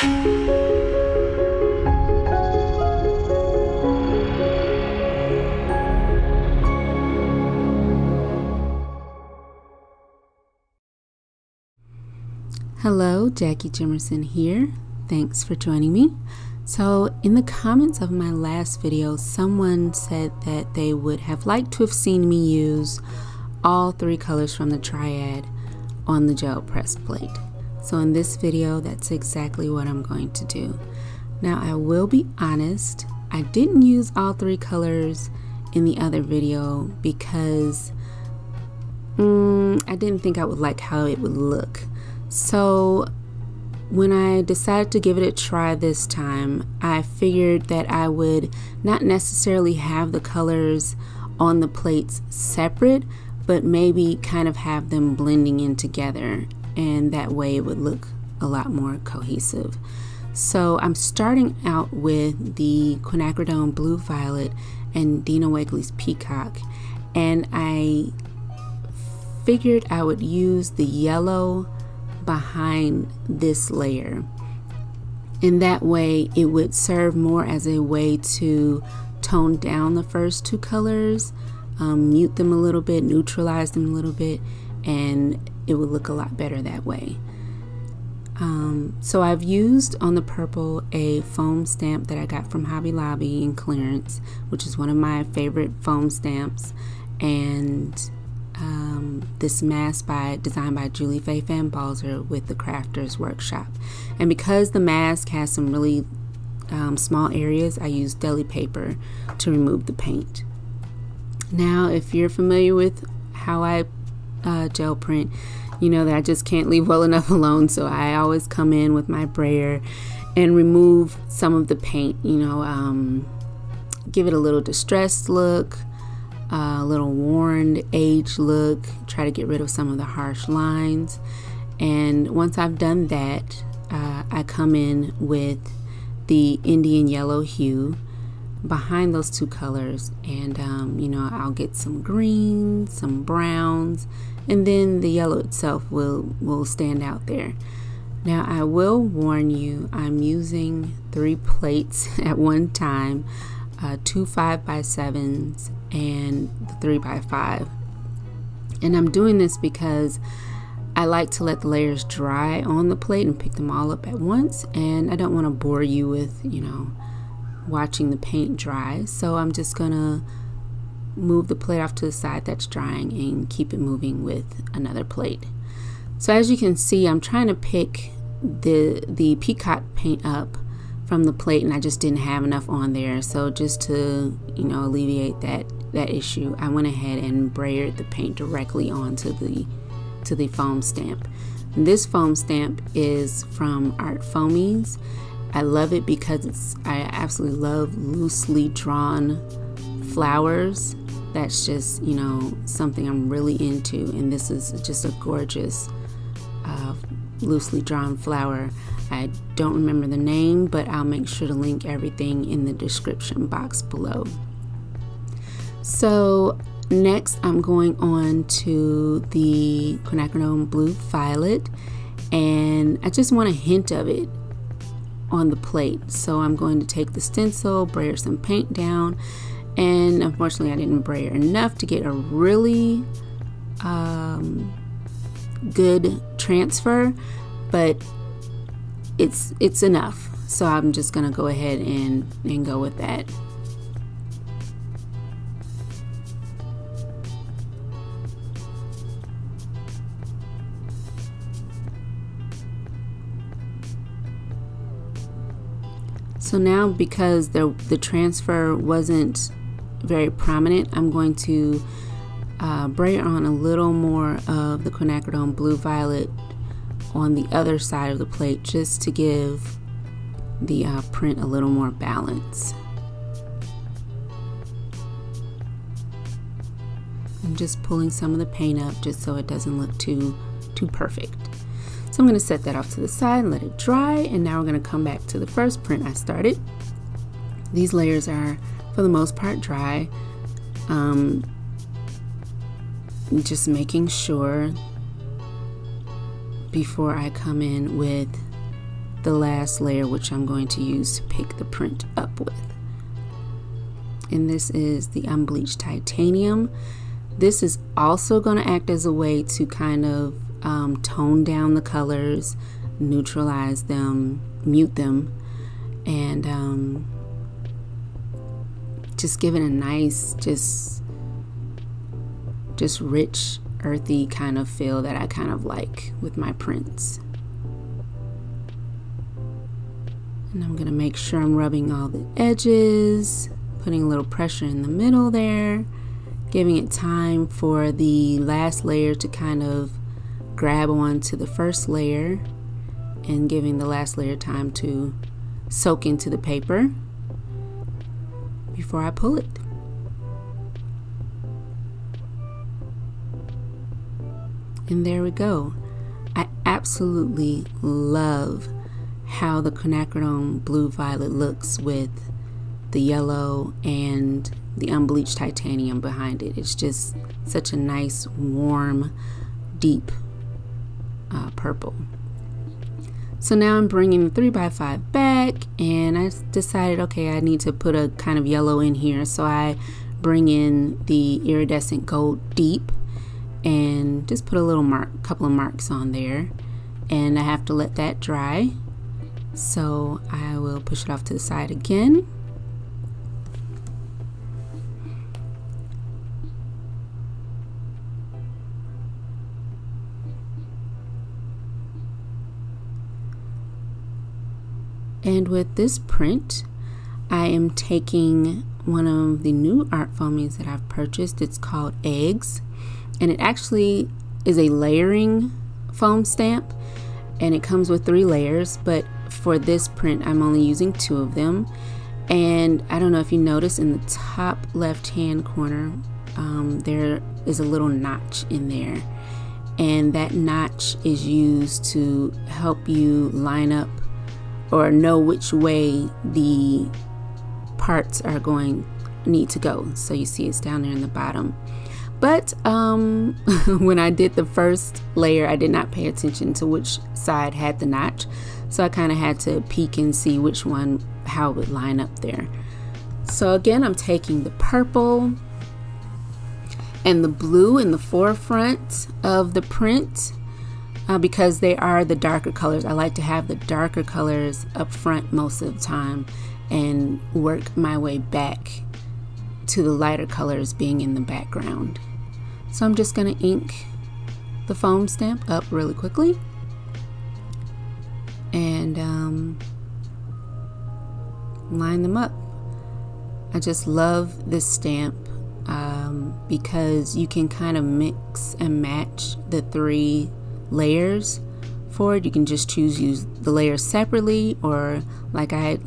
Hello, Jackie Jimerson here. Thanks for joining me. So in the comments of my last video, someone said that they would have liked to have seen me use all three colors from the Triad on the gel press plate. So in this video, that's exactly what I'm going to do. Now I will be honest, I didn't use all three colors in the other video because I didn't think I would like how it would look. So when I decided to give it a try this time, I figured that I would not necessarily have the colors on the plates separate, but maybe kind of have them blending in together, and that way it would look a lot more cohesive. So I'm starting out with the Quinacridone Blue Violet and Dina Wakley's Peacock, and I figured I would use the yellow behind this layer, and that way it would serve more as a way to tone down the first two colors, mute them a little bit, neutralize them a little bit, and it would look a lot better that way. So I've used on the purple a foam stamp that I got from Hobby Lobby in clearance, which is one of my favorite foam stamps, and this mask designed by Julie Faye Fan Balzer with the Crafters Workshop. And because the mask has some really small areas, I use deli paper to remove the paint. Now, if you're familiar with how I gel print, you know that I just can't leave well enough alone, so I always come in with my brayer and remove some of the paint, you know, give it a little distressed look, a little worn, aged look, try to get rid of some of the harsh lines. And once I've done that, I come in with the Indian yellow hue behind those two colors, and you know, I'll get some greens, some browns, and then the yellow itself will stand out there. Now I will warn you, I'm using 3 plates at one time, 2 5x7s and the 3x5, and I'm doing this because I like to let the layers dry on the plate and pick them all up at once, and I don't want to bore you with, you know, watching the paint dry. So I'm just gonna move the plate off to the side that's drying and keep it moving with another plate. So as you can see, I'm trying to pick the Peacock paint up from the plate, and I just didn't have enough on there. So just to, you know, alleviate that issue, I went ahead and brayered the paint directly onto the foam stamp. And this foam stamp is from Foamies. I love it because I absolutely love loosely drawn flowers. That's just, you know, something I'm really into, and this is just a gorgeous loosely drawn flower. I don't remember the name, but I'll make sure to link everything in the description box below. So next I'm going on to the Quinacridone Blue Violet, and I just want a hint of it on the plate. So I'm going to take the stencil, brayer some paint down, and unfortunately I didn't brayer enough to get a really good transfer, but it's enough. So I'm just gonna go ahead and go with that. So now, because the transfer wasn't very prominent, I'm going to brayer on a little more of the Quinacridone Blue Violet on the other side of the plate, just to give the print a little more balance. I'm just pulling some of the paint up just so it doesn't look too perfect. So I'm going to set that off to the side and let it dry, and now we're going to come back to the first print I started. These layers are for the most part dry. Just making sure before I come in with the last layer, which I'm going to use to pick the print up with. And this is the Unbleached Titanium. This is also going to act as a way to kind of tone down the colors, neutralize them, mute them, and just give it a nice, just rich, earthy kind of feel that I kind of like with my prints. And I'm gonna make sure I'm rubbing all the edges, putting a little pressure in the middle there, giving it time for the last layer to kind of grab onto the first layer, and giving the last layer time to soak into the paper before I pull it. And there we go. I absolutely love how the Quinacridone Blue Violet looks with the yellow and the Unbleached Titanium behind it. It's just such a nice, warm, deep purple. So now I'm bringing the 3x5 back, and I decided, okay, I need to put a kind of yellow in here. So I bring in the Iridescent Gold Deep and just put a couple of marks on there, and I have to let that dry. So I will push it off to the side again. And with this print, I am taking one of the new art foamies that I've purchased. It's called Eggs, and it actually is a layering foam stamp, and it comes with 3 layers, but for this print I'm only using 2 of them. And I don't know if you notice in the top left hand corner there is a little notch in there, and that notch is used to help you line up or know which way the parts are need to go. So you see it's down there in the bottom. But when I did the first layer, I did not pay attention to which side had the notch. So I kind of had to peek and see which one, how it would line up there. So again, I'm taking the purple and the blue in the forefront of the print. Because they are the darker colors. I like to have the darker colors up front most of the time and work my way back to the lighter colors being in the background. So I'm just going to ink the foam stamp up really quickly and line them up. I just love this stamp because you can kind of mix and match the 3 layers for it. You can just use the layers separately, or like I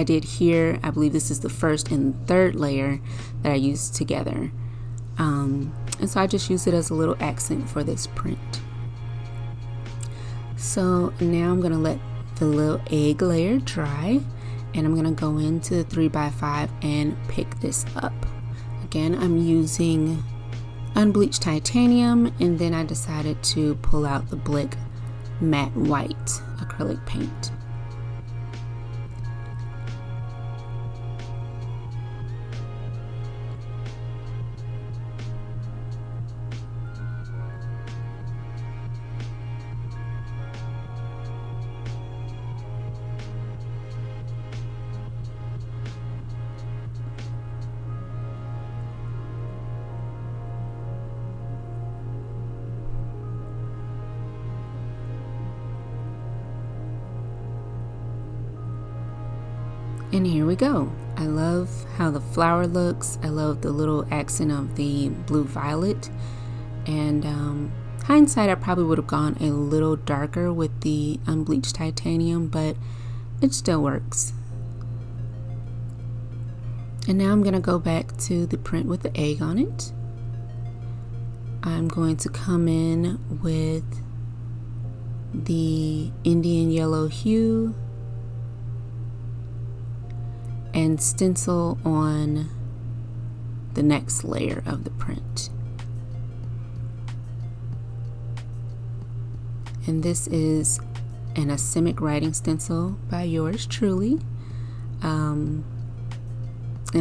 did here. I believe this is the first and third layer that I used together, and so I just use it as a little accent for this print. So now I'm gonna let the little egg layer dry, and I'm gonna go into the 3x5 and pick this up. Again, I'm using Unbleached Titanium, and then I decided to pull out the Blick Matte White acrylic paint. And here we go. I love how the flower looks. I love the little accent of the blue violet. And hindsight, I probably would have gone a little darker with the Unbleached Titanium, but it still works. And now I'm going to go back to the print with the egg on it. I'm going to come in with the Indian yellow hue and stencil on the next layer of the print. And this is an Acrylic writing stencil by yours truly. And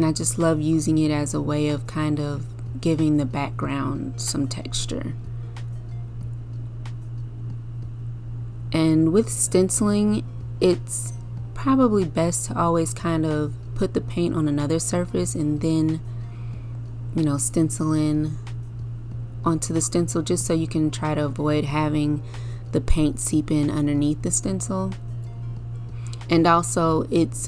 I just love using it as a way of kind of giving the background some texture. And with stenciling, it's probably best to always kind of put the paint on another surface and then, you know, stencil in onto the stencil, just so you can try to avoid having the paint seep in underneath the stencil. And also it's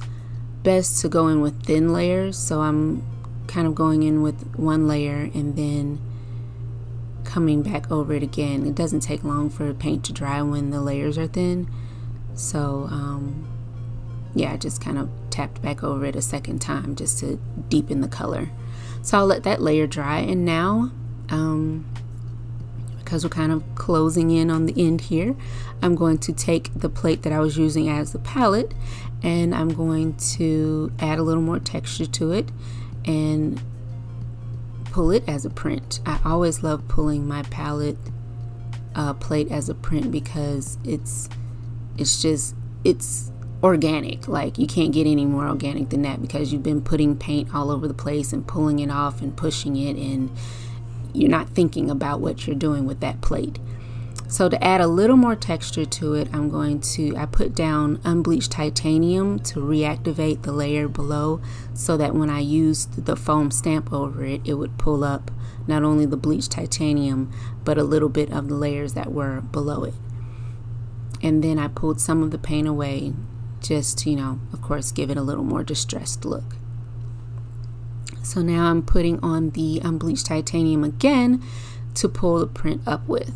best to go in with thin layers, so I'm kind of going in with one layer and then coming back over it again. It doesn't take long for paint to dry when the layers are thin, so yeah, I just kind of tapped back over it a second time just to deepen the color. So I'll let that layer dry, and now because we're kind of closing in on the end here, I'm going to take the plate that I was using as the palette, and I'm going to add a little more texture to it and pull it as a print. I always love pulling my palette plate as a print because it's organic. Like, you can't get any more organic than that, because you've been putting paint all over the place and pulling it off and pushing it, and you're not thinking about what you're doing with that plate. So to add a little more texture to it, I put down unbleached titanium to reactivate the layer below, so that when I used the foam stamp over it, it would pull up not only the bleached titanium, but a little bit of the layers that were below it. And then I pulled some of the paint away, just to, you know, of course, give it a little more distressed look. So now I'm putting on the unbleached titanium again to pull the print up with.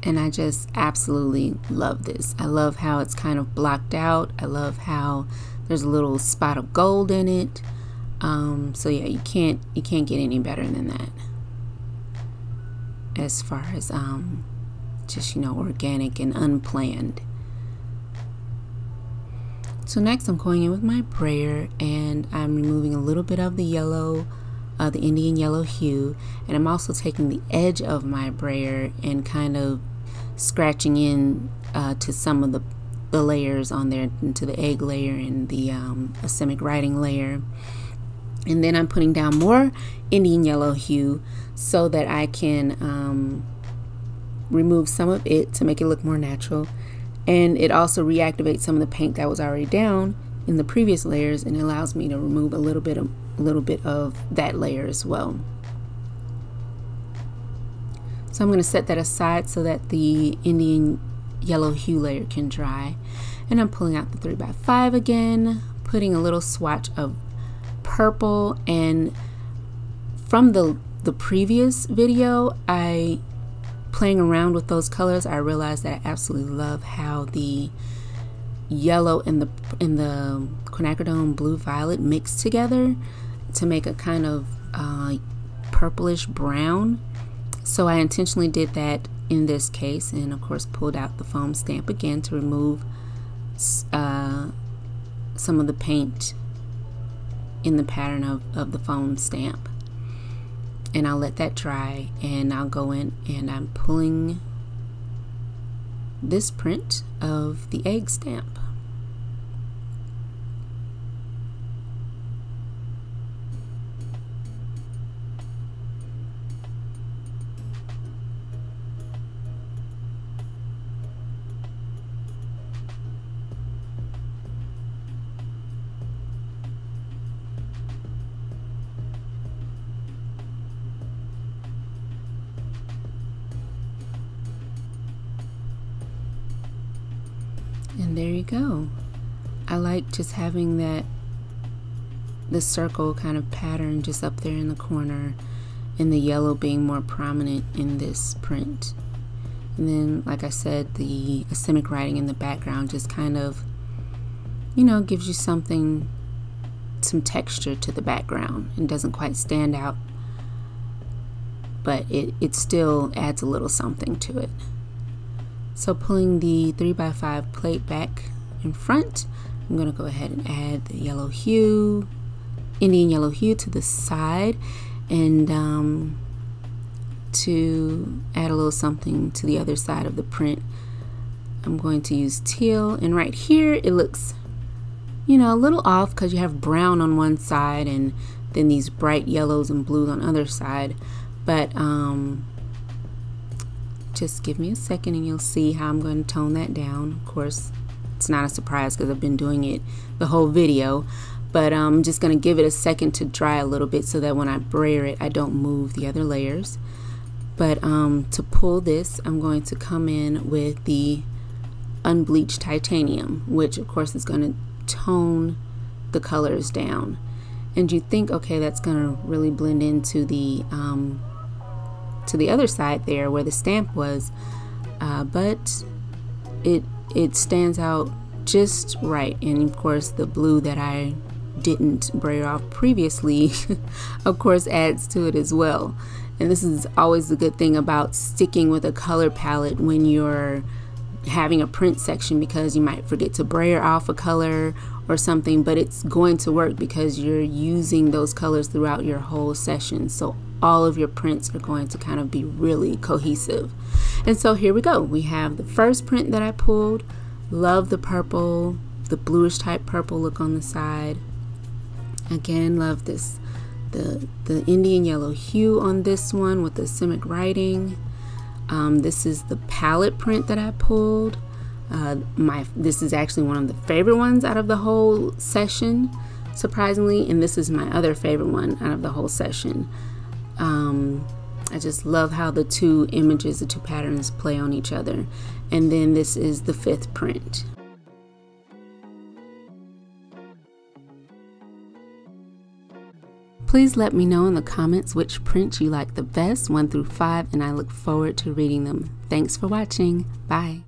And I just absolutely love this. I love how it's kind of blocked out. I love how there's a little spot of gold in it. So yeah, you can't get any better than that as far as just, you know, organic and unplanned. So next I'm going in with my brayer, and I'm removing a little bit of the yellow, the Indian yellow hue, and I'm also taking the edge of my brayer and kind of scratching in to some of the layers on there, into the egg layer and the Acrylic writing layer. And then I'm putting down more Indian yellow hue so that I can remove some of it to make it look more natural. And it also reactivates some of the paint that was already down in the previous layers, and it allows me to remove a little bit of that layer as well. So I'm going to set that aside so that the Indian yellow hue layer can dry. And I'm pulling out the 3x5 again, putting a little swatch of purple. And from the previous video, playing around with those colors, I realized that I absolutely love how the yellow and the Quinacridone blue violet mix together to make a kind of purplish brown. So I intentionally did that in this case, and of course pulled out the foam stamp again to remove some of the paint in the pattern of the foam stamp. And I'll let that dry, and I'll go in and I'm pulling this print of the egg stamp. And there you go. I like just having the circle kind of pattern just up there in the corner, and the yellow being more prominent in this print. And then, like I said, the Acrylic writing in the background just kind of you know, gives you something, some texture to the background, and doesn't quite stand out, but it still adds a little something to it. So pulling the 3x5 plate back in front, I'm going to go ahead and add the yellow hue, Indian yellow hue, to the side, and to add a little something to the other side of the print, I'm going to use teal. And right here it looks, you know, a little off because you have brown on one side and then these bright yellows and blues on the other side, but just give me a second and you'll see how I'm going to tone that down. Of course, it's not a surprise because I've been doing it the whole video, but I'm just going to give it a second to dry a little bit so that when I brayer it, I don't move the other layers. But to pull this, I'm going to come in with the Unbleached Titanium, which of course is going to tone the colors down. And you think, okay, that's going to really blend into the other side there where the stamp was, but it stands out just right. And of course the blue that I didn't brayer off previously of course adds to it as well. And this is always the good thing about sticking with a color palette when you're having a print section, because you might forget to brayer off a color or something, but it's going to work because you're using those colors throughout your whole session. So all of your prints are going to kind of be really cohesive. And so here we go. We have the first print that I pulled. Love the purple, the bluish type purple look on the side. Again, love this, the Indian yellow hue on this one with the simic writing. This is the palette print that I pulled. This is actually one of the favorite ones out of the whole session, surprisingly, and this is my other favorite one out of the whole session. I just love how the two images, the two patterns play on each other. And then this is the fifth print. Please let me know in the comments which print you like the best, 1 through 5, and I look forward to reading them. Thanks for watching. Bye.